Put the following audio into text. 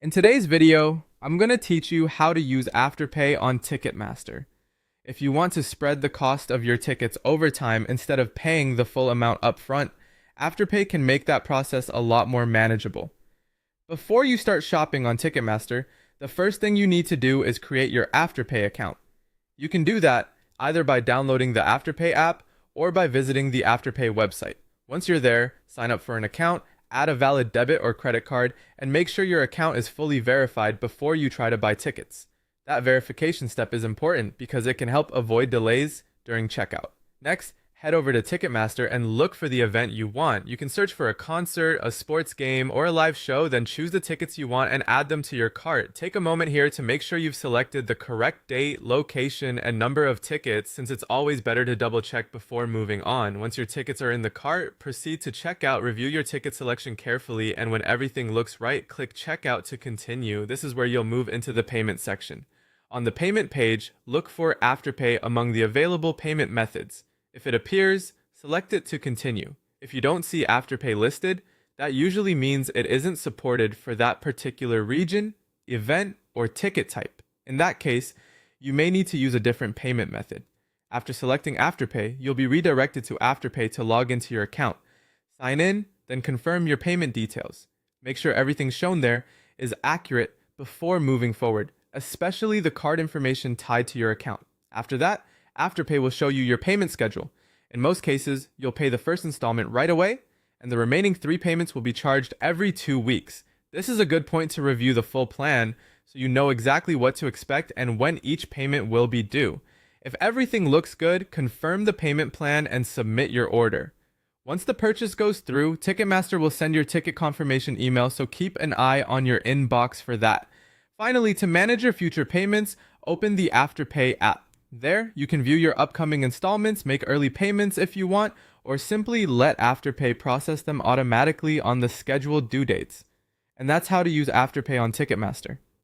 In today's video, I'm going to teach you how to use Afterpay on Ticketmaster. If you want to spread the cost of your tickets over time instead of paying the full amount upfront, Afterpay can make that process a lot more manageable. Before you start shopping on Ticketmaster, the first thing you need to do is create your Afterpay account. You can do that either by downloading the Afterpay app or by visiting the Afterpay website. Once you're there, sign up for an account, add a valid debit or credit card, and make sure your account is fully verified before you try to buy tickets. That verification step is important because it can help avoid delays during checkout. Next, head over to Ticketmaster and look for the event you want. You can search for a concert, a sports game, or a live show, then choose the tickets you want and add them to your cart. Take a moment here to make sure you've selected the correct date, location, and number of tickets, since it's always better to double check before moving on. Once your tickets are in the cart, proceed to checkout, review your ticket selection carefully, and when everything looks right, click checkout to continue. This is where you'll move into the payment section. On the payment page, look for Afterpay among the available payment methods. If it appears, select it to continue. If you don't see Afterpay listed, that usually means it isn't supported for that particular region, event, or ticket type. In that case, you may need to use a different payment method. After selecting Afterpay, you'll be redirected to Afterpay to log into your account. Sign in, then confirm your payment details. Make sure everything shown there is accurate before moving forward, especially the card information tied to your account. After that, Afterpay will show you your payment schedule. In most cases, you'll pay the first installment right away, and the remaining 3 payments will be charged every 2 weeks. This is a good point to review the full plan so you know exactly what to expect and when each payment will be due. If everything looks good, confirm the payment plan and submit your order. Once the purchase goes through, Ticketmaster will send your ticket confirmation email, so keep an eye on your inbox for that. Finally, to manage your future payments, open the Afterpay app. There, you can view your upcoming installments, make early payments if you want, or simply let Afterpay process them automatically on the scheduled due dates. And that's how to use Afterpay on Ticketmaster.